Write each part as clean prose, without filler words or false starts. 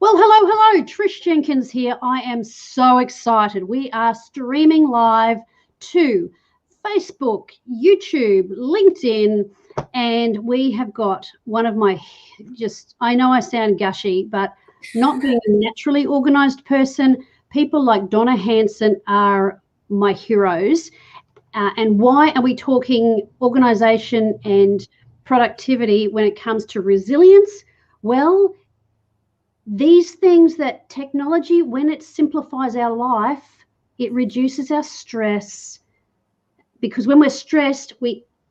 Well, hello. Trish Jenkins here. I am so excited. We are streaming live to Facebook, YouTube, LinkedIn, and we have got one of my I know I sound gushy, but not being a naturally organized person, people like Donna Hanson are my heroes. And why are we talking organization and productivity when it comes to resilience? Well, these things that technology, when it simplifies our life, it reduces our stress, because when we're stressed,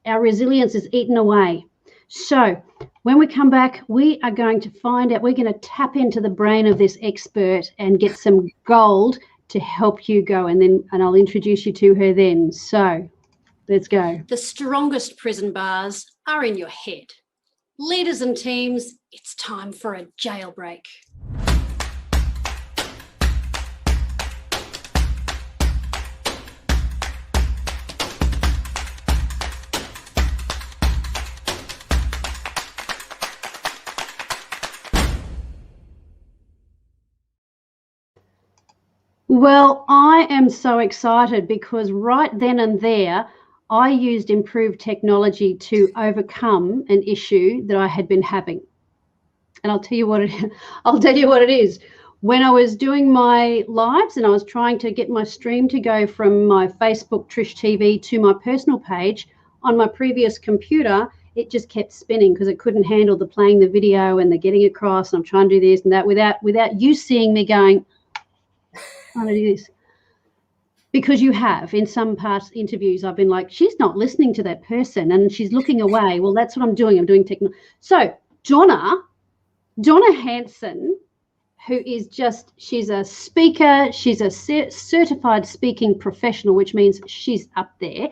our resilience is eaten away. So when we come back, we are going to find out, we're going to tap into the brain of this expert and get some gold to help you go. And I'll introduce you to her then. So let's go. The strongest prison bars are in your head. Leaders and teams, it's time for a jailbreak. Well, I am so excited because right then and there, I used improved technology to overcome an issue that I had been having. And I'll tell you what it is. When I was doing my lives and I was trying to get my stream to go from my Facebook Trish TV to my personal page on my previous computer, it just kept spinning because it couldn't handle the playing the video and the getting across. And I'm trying to do this and that without you seeing me going, trying to do this. Because you have, in some past interviews, I've been like, she's not listening to that person and she's looking away. Well, that's what I'm doing. I'm doing technology. So Donna Hanson, who is she's a speaker. She's a certified speaking professional, which means she's up there.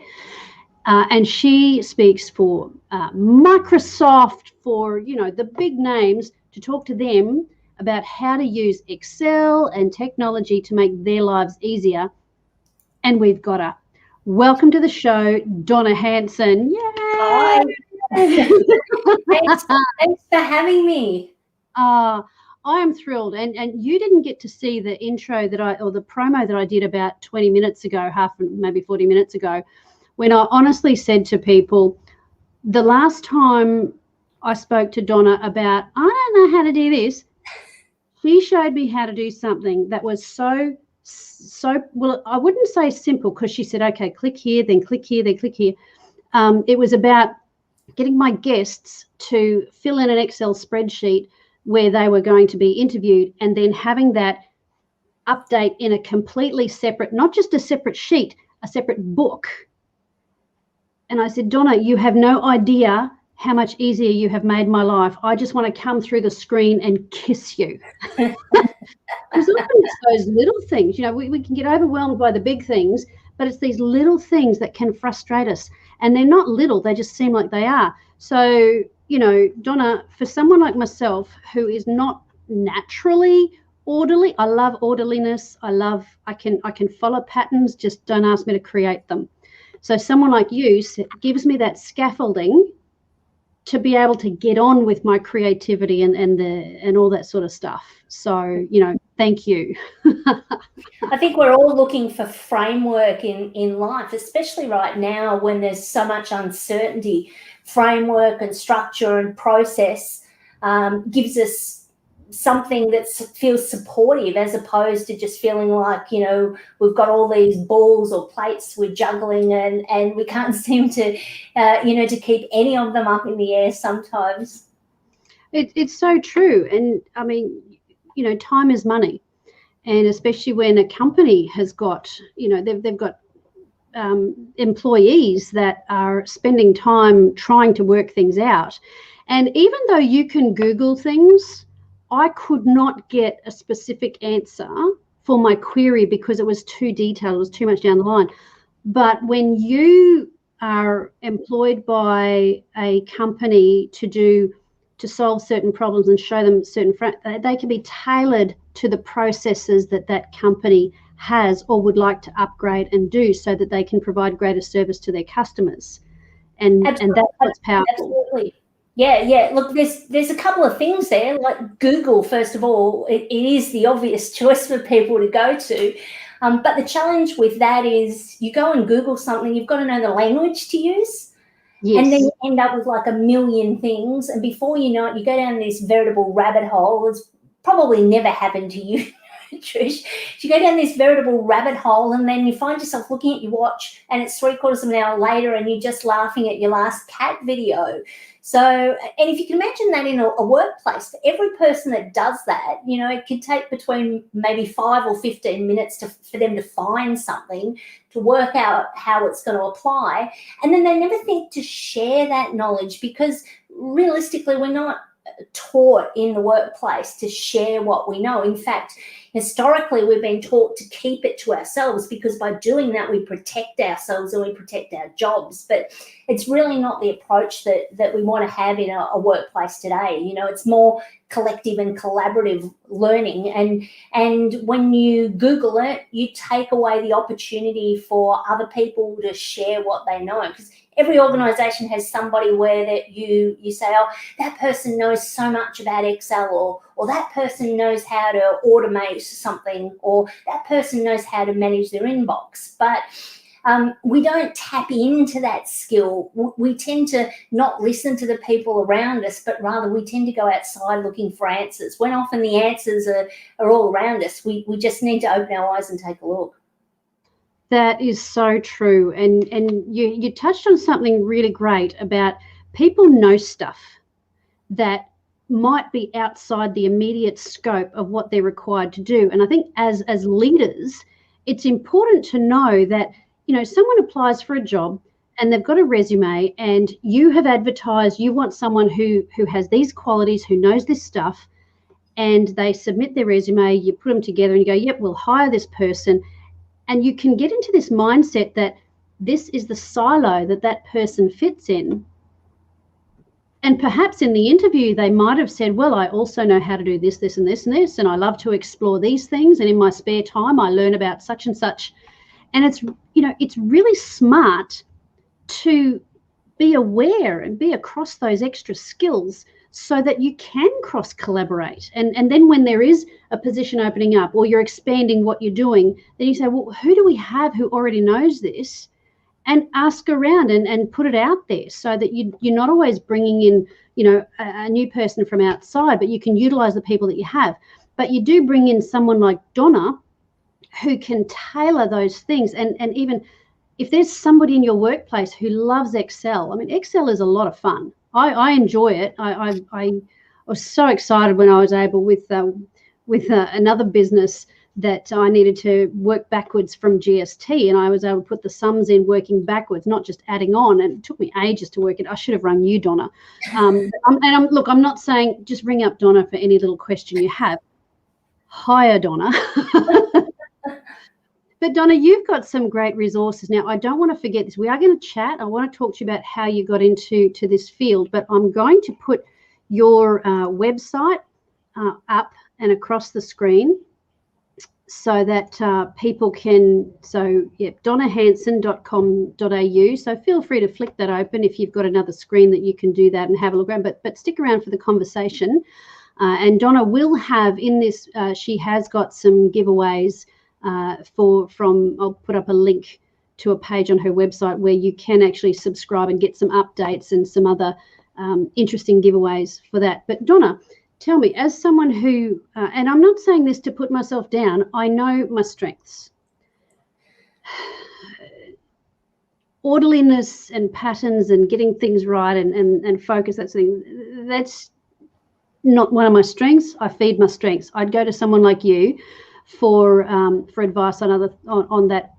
And she speaks for Microsoft, for, the big names, to talk to them about how to use Excel and technology to make their lives easier. And we've got her. Welcome to the show, Donna Hanson. Yay! Hi. Thanks for having me. I am thrilled. And you didn't get to see the intro or the promo that I did about 20 minutes ago, maybe 40 minutes ago, when I honestly said to people, the last time I spoke to Donna about, I don't know how to do this, she showed me how to do something that was so, well, I wouldn't say simple, because she said, okay, click here, then click here, then click here. It was about getting my guests to fill in an Excel spreadsheet where they were going to be interviewed, and then having that update in a completely separate, not just a separate sheet, a separate book. And I said, Donna, you have no idea how much easier you have made my life. I just want to come through the screen and kiss you. Because often it's those little things, we can get overwhelmed by the big things, but it's these little things that can frustrate us. And they're not little, they just seem like they are. So, Donna, for someone like myself who is not naturally orderly, I love orderliness. I can follow patterns, just don't ask me to create them. So someone like you gives me that scaffolding to be able to get on with my creativity and all that sort of stuff. So, thank you. I think we're all looking for framework in life, especially right now when there's so much uncertainty. Framework and structure and process gives us something that feels supportive, as opposed to just feeling like, we've got all these balls or plates we're juggling and we can't seem to, to keep any of them up in the air sometimes. It's so true. And I mean, time is money. And especially when a company has got, they've got employees that are spending time trying to work things out. And even though you can Google things, I could not get a specific answer for my query because it was too detailed, it was too much down the line. But when you are employed by a company to solve certain problems and show them certain, they can be tailored to the processes that company has or would like to upgrade and do, so that they can provide greater service to their customers. And that's what's powerful. Absolutely. Yeah. Look, there's a couple of things there. Like Google, first of all, it is the obvious choice for people to go to. But the challenge with that is you go and Google something, you've got to know the language to use. Yes. And then you end up with like a million things. And before you know it, you go down this veritable rabbit hole. It's probably never happened to you, Trish. You go down this veritable rabbit hole and then you find yourself looking at your watch and it's 3/4 of an hour later and you're just laughing at your last cat video. So, and if you can imagine that in a workplace, for every person that does that, it could take between maybe 5 or 15 minutes for them to find something, to work out how it's going to apply. And then they never think to share that knowledge, because realistically, we're not taught in the workplace to share what we know. In fact, historically, we've been taught to keep it to ourselves, because by doing that, we protect ourselves and we protect our jobs. But it's really not the approach that we want to have in a workplace today. It's more collective and collaborative learning. And when you Google it, you take away the opportunity for other people to share what they know. Because every organization has somebody where that you say, oh, that person knows so much about Excel, or that person knows how to automate something, or that person knows how to manage their inbox. But we don't tap into that skill. We tend to not listen to the people around us, but rather we tend to go outside looking for answers, when often the answers are all around us. We just need to open our eyes and take a look. That is so true. And you touched on something really great about people know stuff that might be outside the immediate scope of what they're required to do. And I think as leaders, it's important to know that, someone applies for a job and they've got a resume and you have advertised, you want someone who has these qualities, who knows this stuff, and they submit their resume, you put them together and you go, yep, we'll hire this person. And you can get into this mindset that this is the silo that person fits in. And perhaps in the interview, they might have said, well, I also know how to do this, this, and this, and this, and I love to explore these things. And in my spare time, I learn about such and such. And it's really smart to be aware and be across those extra skills so that you can cross collaborate. And then when there is a position opening up or you're expanding what you're doing, then you say, well, who do we have who already knows this? And ask around and put it out there so that you're not always bringing in, a new person from outside, but you can utilize the people that you have. But you do bring in someone like Donna who can tailor those things. And even if there's somebody in your workplace who loves Excel, I mean, Excel is a lot of fun. I enjoy it. I was so excited when I was able with another business that I needed to work backwards from GST, and I was able to put the sums in working backwards, not just adding on. And it took me ages to work it. I should have rung you, Donna. I'm not saying just ring up Donna for any little question you have. Hire Donna. But Donna, you've got some great resources. Now, I don't want to forget this. We are going to chat. I want to talk to you about how you got into this field, but I'm going to put your website up and across the screen so that people can, donnahanson.com.au. So feel free to flick that open if you've got another screen that you can do that and have a look around, but stick around for the conversation. And Donna will have in this, she has got some giveaways I'll put up a link to a page on her website where you can actually subscribe and get some updates and some other interesting giveaways for that. But Donna, tell me, as someone who, and I'm not saying this to put myself down, I know my strengths. Orderliness and patterns and getting things right and focus, that's not one of my strengths. I feed my strengths. I'd go to someone like you for advice on that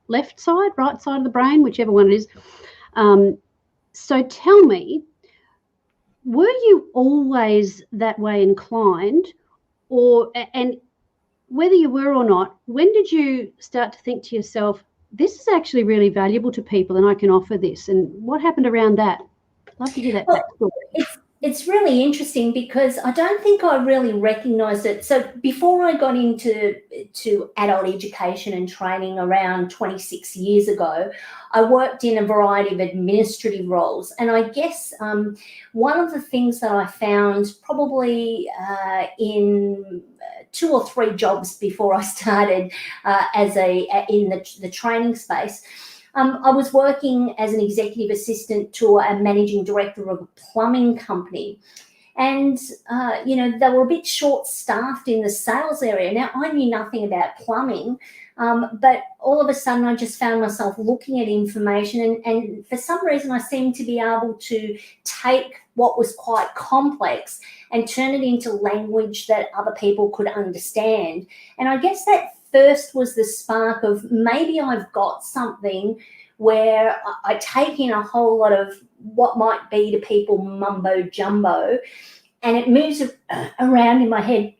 left side, right side of the brain, whichever one it is. So tell me, were you always that way inclined, and whether you were or not, when did you start to think to yourself, this is actually really valuable to people and I can offer this? And what happened around that? Love to hear that backstory. It's really interesting because I don't think I really recognised it. So before I got into adult education and training around 26 years ago, I worked in a variety of administrative roles. And I guess one of the things that I found probably in 2 or 3 jobs before I started in the training space, I was working as an executive assistant to a managing director of a plumbing company. And, they were a bit short-staffed in the sales area. Now, I knew nothing about plumbing, but all of a sudden I just found myself looking at information, and for some reason I seemed to be able to take what was quite complex and turn it into language that other people could understand. And I guess that first was the spark of maybe I've got something where I take in a whole lot of what might be to people mumbo jumbo, and it moves around in my head.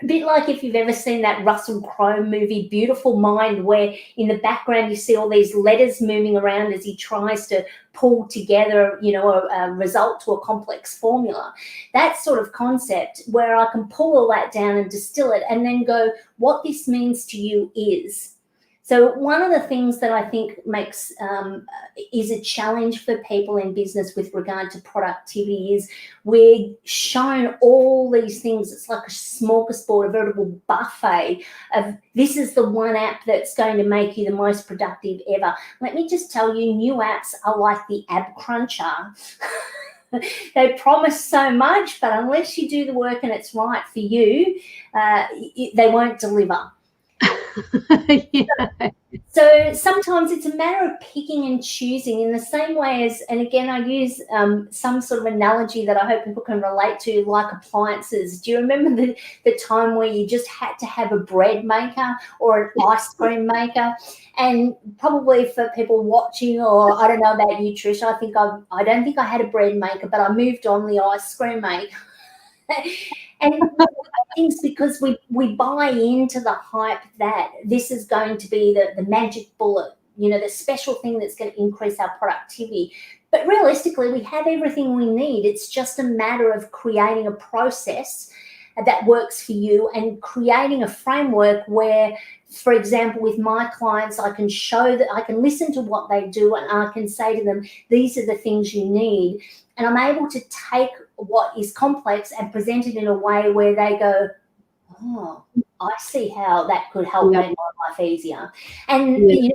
A bit like if you've ever seen that Russell Crowe movie, Beautiful Mind, where in the background you see all these letters moving around as he tries to pull together, a result to a complex formula. That sort of concept where I can pull all that down and distill it and then go, what this means to you is. So one of the things that I think makes is a challenge for people in business with regard to productivity is we're shown all these things. It's like a smorgasbord, a veritable buffet of this is the one app that's going to make you the most productive ever. Let me just tell you, new apps are like the ab cruncher. They promise so much, but unless you do the work and it's right for you, they won't deliver. Yeah. So sometimes it's a matter of picking and choosing in the same way as, and again, I use some sort of analogy that I hope people can relate to, like appliances. Do you remember the time where you just had to have a bread maker or an ice cream maker? And probably for people watching, or I don't know about you, Trish, I don't think I had a bread maker, but I moved on the ice cream maker. And I think it's because we buy into the hype that this is going to be the magic bullet, the special thing that's going to increase our productivity. But realistically, we have everything we need. It's just a matter of creating a process that works for you and creating a framework where, for example, with my clients, I can show that I can listen to what they do and I can say to them, these are the things you need. And I'm able to take what is complex and present it in a way where they go, oh, I see how that could help make my life easier. And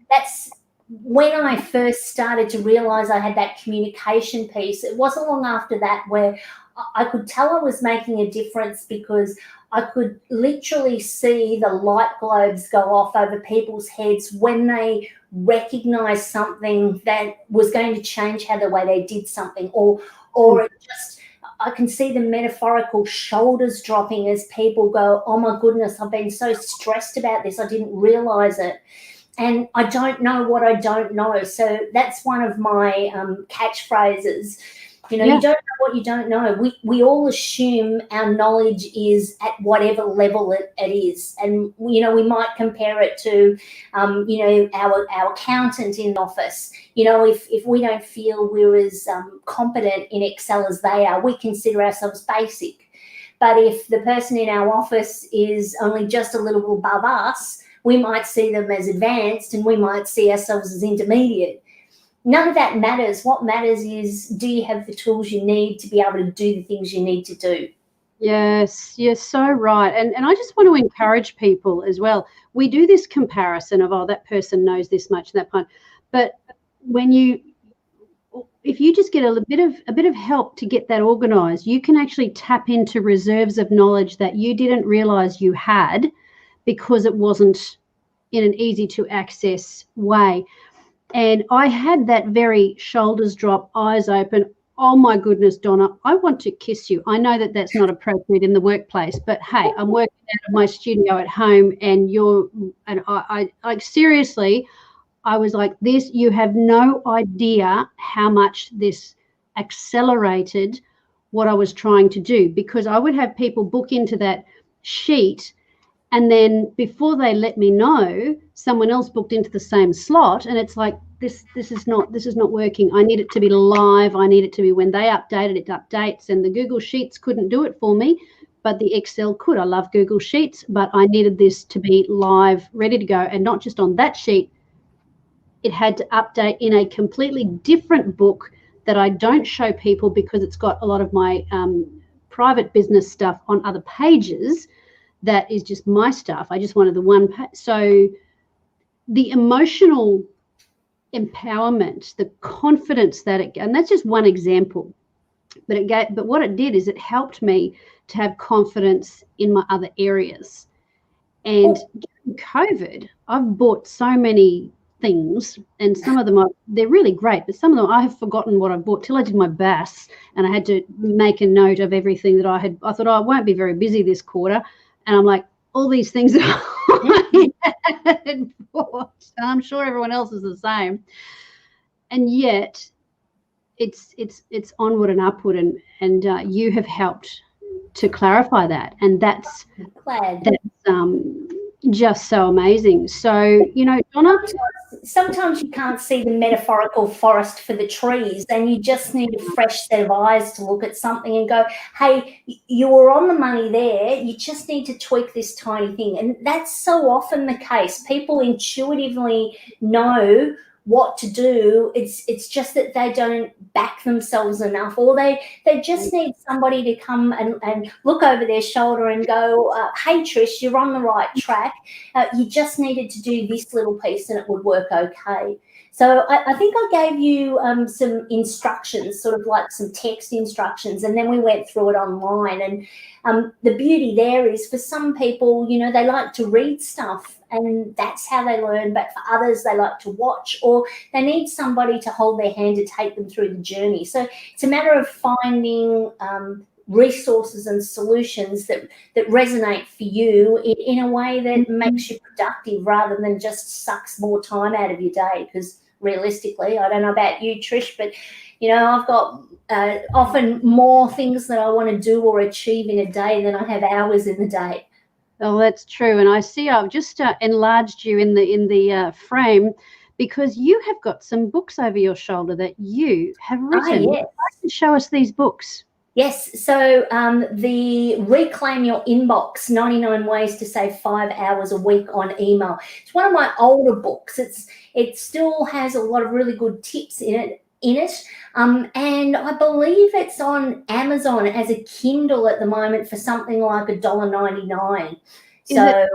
that's when I first started to realize I had that communication piece. It wasn't long after that where I could tell I was making a difference because I could literally see the light globes go off over people's heads when they recognized something that was going to change how the way they did something, or it just, I can see the metaphorical shoulders dropping as people go, oh my goodness, I've been so stressed about this, I didn't realize it. And I don't know what I don't know. So that's one of my catchphrases. You don't know what you don't know. We all assume our knowledge is at whatever level it is. And, we might compare it to, our accountant in the office. If we don't feel we're as competent in Excel as they are, we consider ourselves basic. But if the person in our office is only just a little above us, we might see them as advanced and we might see ourselves as intermediate. None of that matters. What matters is, do you have the tools you need to be able to do the things you need to do? Yes, you're so right. And I just want to encourage people as well. We do this comparison of, oh, that person knows this much and that part. But if you just get a bit of help to get that organized, you can actually tap into reserves of knowledge that you didn't realize you had because it wasn't in an easy to access way. And I had that very shoulders drop, eyes open. Oh my goodness, Donna, I want to kiss you. I know that that's not appropriate in the workplace, but hey, I'm working out of my studio at home, and I like, seriously, I was like this. You have no idea how much this accelerated what I was trying to do, because I would have people book into that sheet, and then before they let me know, someone else booked into the same slot. And it's like, this is not working. I need it to be live. I need it to be when they update it, it updates. And the Google Sheets couldn't do it for me, but the Excel could. I love Google Sheets, but I needed this to be live, ready to go, and not just on that sheet. It had to update in a completely different book that I don't show people because it's got a lot of my private business stuff on other pages. That is just my stuff. I just wanted the one page. So the emotional empowerment, the confidence that it, and that's just one example, but what it did is it helped me to have confidence in my other areas. And during COVID, I've bought so many things, and some of them they're really great, but some of them I have forgotten what I bought till I did my BAS, and I had to make a note of everything that I thought, I won't be very busy this quarter, and I'm like, all these things that I had bought, and I'm sure everyone else is the same, and yet it's onward and upward, and you have helped to clarify that, and that's just so amazing. So, Donna, sometimes you can't see the metaphorical forest for the trees, and you just need a fresh set of eyes to look at something and go, hey, you were on the money there, you just need to tweak this tiny thing. And that's so often the case. People intuitively know what to do. It's just that they don't back themselves enough, or they just need somebody to come and look over their shoulder and go, hey, Trish, you're on the right track. You just needed to do this little piece and it would work okay. So I think I gave you some instructions, sort of like some text instructions, and then we went through it online. And the beauty there is, for some people, they like to read stuff and that's how they learn. But for others, they like to watch, or they need somebody to hold their hand to take them through the journey. So it's a matter of finding resources and solutions that resonate for you in a way that makes you productive rather than just sucks more time out of your day. Because realistically, I don't know about you, Trish, but I've got often more things that I want to do or achieve in a day than I have hours in the day. Oh, that's true. And I see I've just enlarged you in the frame, because you have got some books over your shoulder that you have written. Yes. Show us these books. Yes. So the Reclaim Your Inbox, 99 Ways to Save 5 Hours a Week on Email. It's one of my older books. It still has a lot of really good tips in it. And I believe it's on Amazon as a Kindle at the moment for something like $1.99. So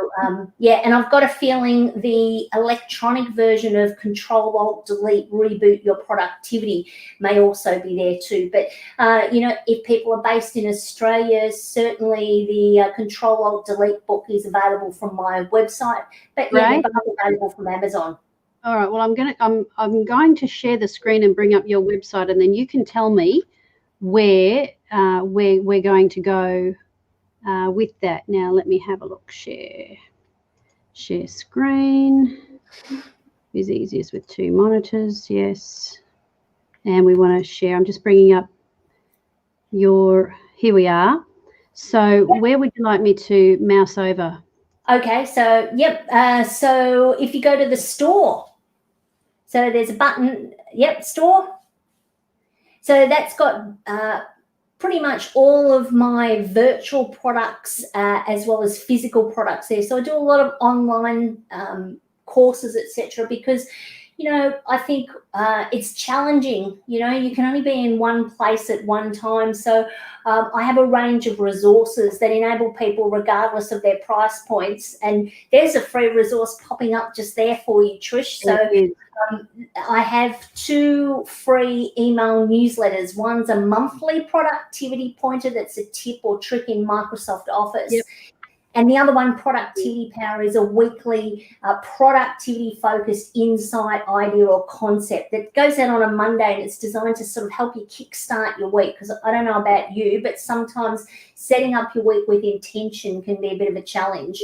and I've got a feeling the electronic version of Control Alt Delete Reboot Your Productivity may also be there too. But if people are based in Australia, certainly the Control Alt Delete book is available from my website. But they're both available from Amazon. All right. Well, I'm going to share the screen and bring up your website, and then you can tell me where we're going to go with that. Now, let me have a look. Share screen is easiest with two monitors. Yes, and we want to share. I'm just bringing up here we are. So, where would you like me to mouse over? Okay. So, so if you go to the store. So there's a button, store. So that's got pretty much all of my virtual products as well as physical products there. So I do a lot of online courses, etc., because, I think it's challenging. You can only be in one place at one time. So I have a range of resources that enable people, regardless of their price points. And there's a free resource popping up just there for you, Trish. So I have 2 free email newsletters. One's a monthly productivity pointer that's a tip or trick in Microsoft Office. Yep. And the other one, Productivity Power, is a weekly productivity-focused insight, idea, or concept that goes out on a Monday, and it's designed to sort of help you kickstart your week. Because I don't know about you, but sometimes setting up your week with intention can be a bit of a challenge.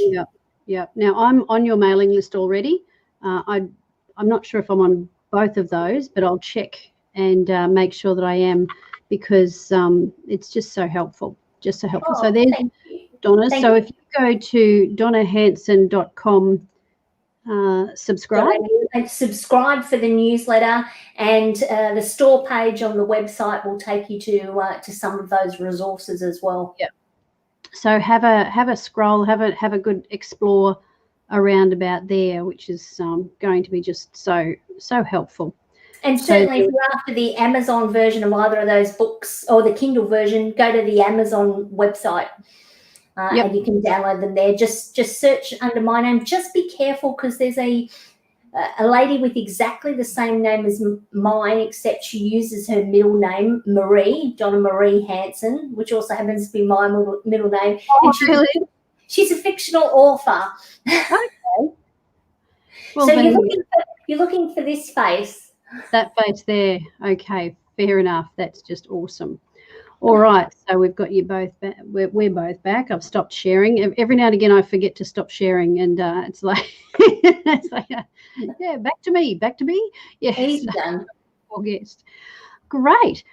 Yeah. Now, I'm on your mailing list already. I'm not sure if I'm on both of those, but I'll check and make sure that I am, because it's just so helpful. So there's Donna. If you go to donnahanson.com, subscribe, and subscribe for the newsletter, and the store page on the website will take you to some of those resources as well. Yeah. So have a scroll, have a good explore around about there, which is going to be just so helpful. And certainly, if you're after the Amazon version of either of those books or the Kindle version, go to the Amazon website. And you can download them there. Just search under my name. Just be careful, because there's a lady with exactly the same name as mine, except she uses her middle name, Marie, Donna Marie Hanson, which also happens to be my middle name. Oh, and she's a fictional author. Okay. Well, so you're looking for this face. That face there. Okay, fair enough. That's just awesome. All right, so we've got you both back. We're both back. I've stopped sharing. Every now and again, I forget to stop sharing, and it's like, yeah, back to me. Yes, He's done. Poor guest. Great.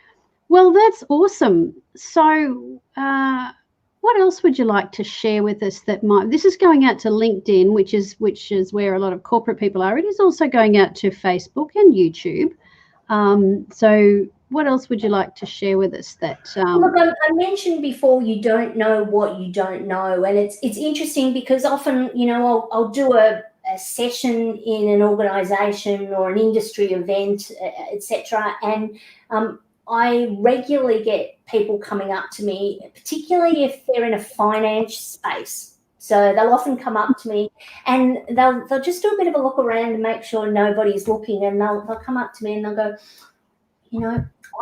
Well, that's awesome. So, what else would you like to share with us that might? This is going out to LinkedIn, which is where a lot of corporate people are. It is also going out to Facebook and YouTube. So, what else would you like to share with us? That look, I mentioned before, you don't know what you don't know, and it's interesting because often, I'll do a session in an organisation or an industry event, etc., and I regularly get people coming up to me, particularly if they're in a finance space. So they'll often come up to me and they'll just do a bit of a look around and make sure nobody's looking, and they'll come up to me and they'll go,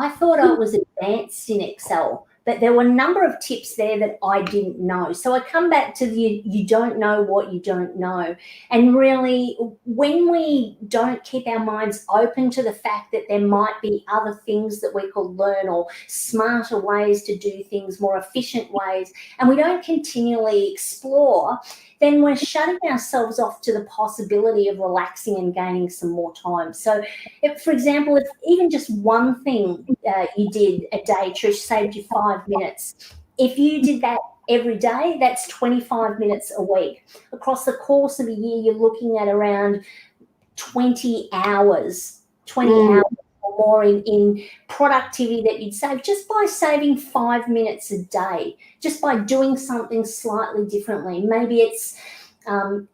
I thought I was advanced in Excel, but there were a number of tips there that I didn't know. So I come back to you don't know what you don't know. And really, when we don't keep our minds open to the fact that there might be other things that we could learn, or smarter ways to do things, more efficient ways, and we don't continually explore, then we're shutting ourselves off to the possibility of relaxing and gaining some more time. So, for example, if even just one thing you did a day, Trish, saved you 5 minutes. If you did that every day, that's 25 minutes a week. Across the course of a year, you're looking at around 20 hours or more in productivity that you'd save just by saving 5 minutes a day, just by doing something slightly differently. Maybe it's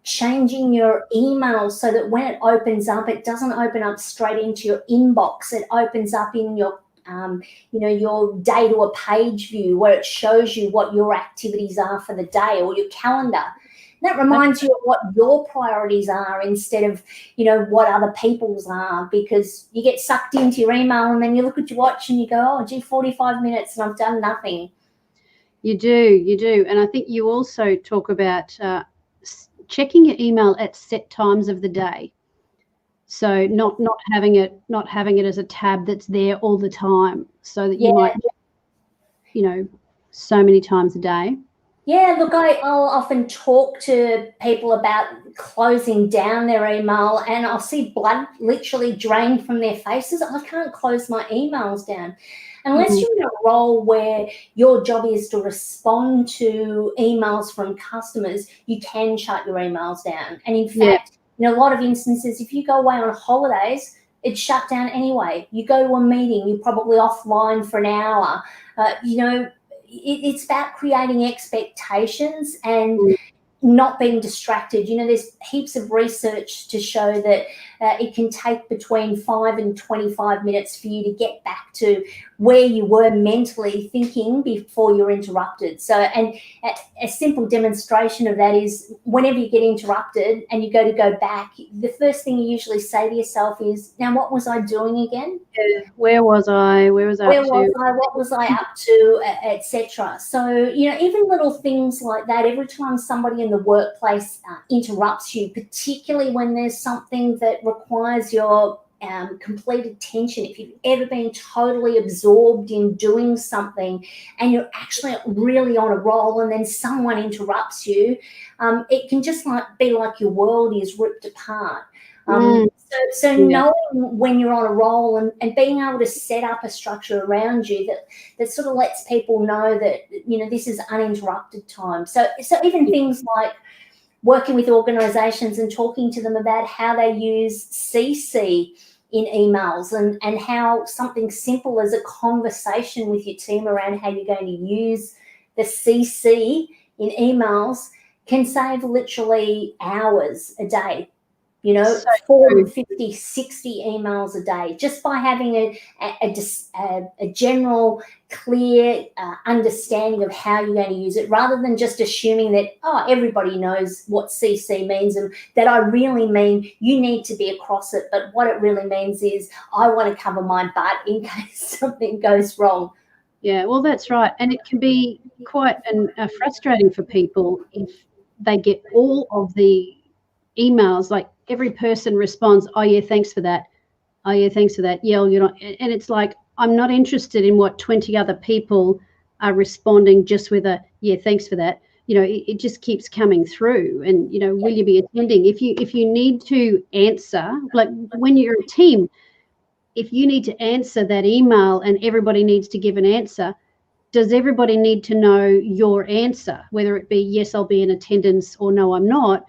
changing your email so that when it opens up, it doesn't open up straight into your inbox. It opens up in your your day to a page view, where it shows you what your activities are for the day, or your calendar. That reminds you of what your priorities are, instead of, what other people's are, because you get sucked into your email and then you look at your watch and you go, oh, gee, 45 minutes and I've done nothing. You do. And I think you also talk about checking your email at set times of the day. So not having it as a tab that's there all the time, so that you might, so many times a day. Yeah, look, I'll often talk to people about closing down their email, and I'll see blood literally drain from their faces. I can't close my emails down. Unless you're in a role where your job is to respond to emails from customers, you can shut your emails down. And in fact, in a lot of instances, if you go away on holidays, it's shut down anyway. You go to a meeting, you're probably offline for an hour. It's about creating expectations and not being distracted. There's heaps of research to show that it can take between 5 and 25 minutes for you to get back to where you were mentally thinking before you're interrupted. So, and a simple demonstration of that is whenever you get interrupted and you go back, the first thing you usually say to yourself is, now what was I doing again? Where was I? What was I up to, etc. So, even little things like that, every time somebody in the workplace interrupts you, particularly when there's something that requires your complete attention, if you've ever been totally absorbed in doing something and you're actually really on a roll and then someone interrupts you, it can just be like your world is ripped apart. So knowing when you're on a roll and being able to set up a structure around you that sort of lets people know that, this is uninterrupted time. So even things like working with organizations and talking to them about how they use CC in emails, and how something simple as a conversation with your team around how you're going to use the CC in emails can save literally hours a day. 40, 50, 60 emails a day, just by having a general, clear understanding of how you're going to use it, rather than just assuming that, everybody knows what CC means, and that I really mean you need to be across it. But what it really means is I want to cover my butt in case something goes wrong. Yeah, well, that's right. And it can be quite frustrating for people if they get all of the emails, like every person responds, oh yeah, thanks for that. Oh yeah, thanks for that. Yeah, you're not. And it's like, I'm not interested in what 20 other people are responding just with a yeah, thanks for that. It just keeps coming through. And will you be attending? If you need to answer, like when you're a team, if you need to answer that email and everybody needs to give an answer, does everybody need to know your answer, whether it be yes, I'll be in attendance, or no, I'm not?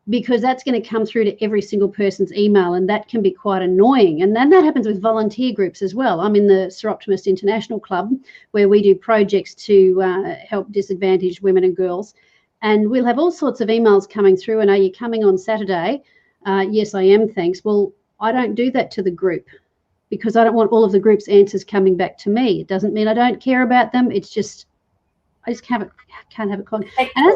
Because that's going to come through to every single person's email, and that can be quite annoying. And then that happens with volunteer groups as well. I'm in the Sir Optimist International Club, where we do projects to help disadvantaged women and girls. And we'll have all sorts of emails coming through, and are you coming on Saturday? Yes, I am, thanks. Well, I don't do that to the group, because I don't want all of the group's answers coming back to me. It doesn't mean I don't care about them. It's just, I just can't have a comment. And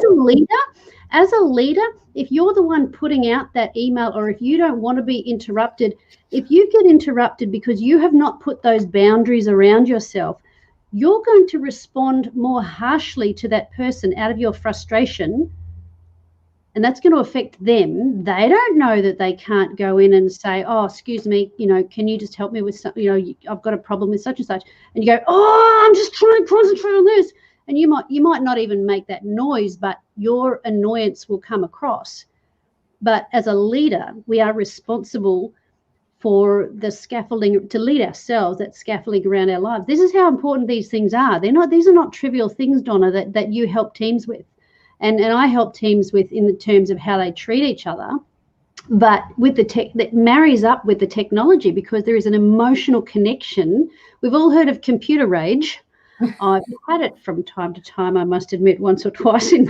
as a leader, if you're the one putting out that email, or if you don't want to be interrupted, if you get interrupted because you have not put those boundaries around yourself, you're going to respond more harshly to that person out of your frustration, and that's going to affect them. They don't know that they can't go in and say, oh, excuse me, can you just help me with something? I've got a problem with such and such. And you go, oh, I'm just trying to concentrate on this. And you might not even make that noise, but your annoyance will come across. But as a leader, we are responsible for the scaffolding, to lead ourselves, that scaffolding around our lives. This is how important these things are. These are not trivial things, Donna, that you help teams with. And I help teams with in the terms of how they treat each other, but with the tech that marries up with the technology, because there is an emotional connection. We've all heard of computer rage. I've had it from time to time, I must admit, once or twice in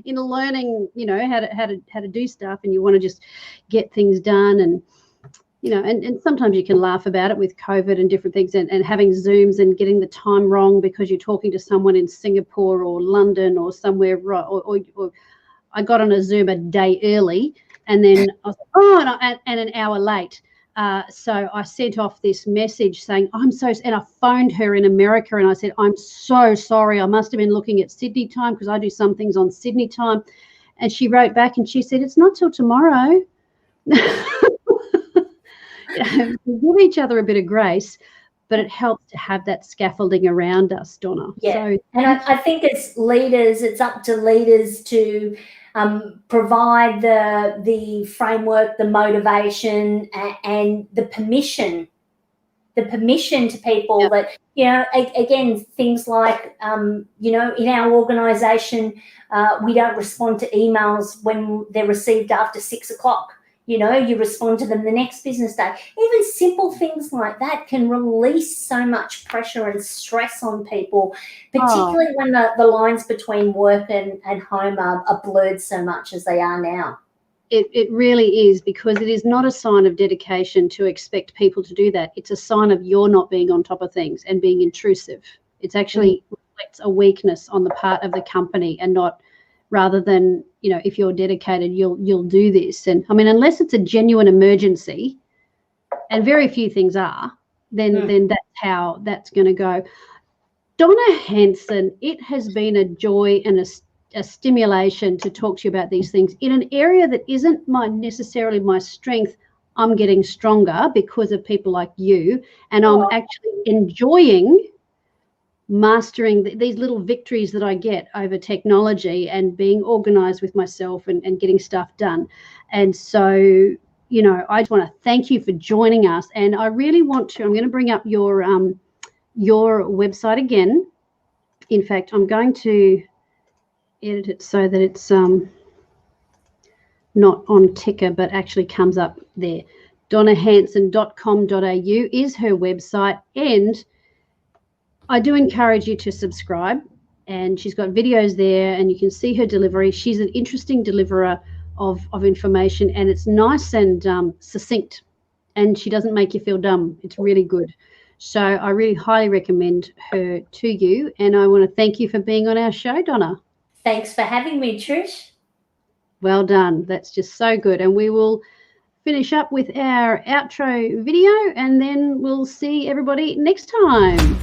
learning, how to do stuff, and you want to just get things done, and and sometimes you can laugh about it with COVID and different things, and having Zooms and getting the time wrong because you're talking to someone in Singapore or London or somewhere, or I got on a Zoom a day early, and then I was like, and an hour late. So I sent off this message saying, and I phoned her in America, and I said, I'm so sorry. I must have been looking at Sydney time, because I do some things on Sydney time. And she wrote back and she said, it's not till tomorrow. Give each other a bit of grace, but it helps to have that scaffolding around us, Donna. Yeah. So, and I think as leaders, it's up to leaders to provide the framework, the motivation, and the permission to people. Yep. That, again, things like, in our organisation, we don't respond to emails when they're received after 6 o'clock. You respond to them the next business day. Even simple things like that can release so much pressure and stress on people, particularly when the lines between work and home are blurred so much as they are now. It really is, because it is not a sign of dedication to expect people to do that. It's a sign of you're not being on top of things and being intrusive. It's actually reflects a weakness on the part of the company, and not, rather than, if you're dedicated, you'll do this. And I mean, unless it's a genuine emergency, and very few things are, then that's how that's going to go. Donna Hanson, it has been a joy and a stimulation to talk to you about these things in an area that isn't necessarily my strength. I'm getting stronger because of people like you, and I'm actually enjoying mastering these little victories that I get over technology and being organised with myself and getting stuff done. And so, I just want to thank you for joining us. And I really want to, I'm going to bring up your website again. In fact, I'm going to edit it so that it's not on ticker, but actually comes up there. donnahanson.com.au is her website, and I do encourage you to subscribe. And she's got videos there, and you can see her delivery. She's an interesting deliverer of information, and it's nice and succinct, and she doesn't make you feel dumb. It's really good. So I really highly recommend her to you, and I want to thank you for being on our show, Donna. Thanks for having me, Trish. Well done. That's just so good. And we will finish up with our outro video, and then we'll see everybody next time.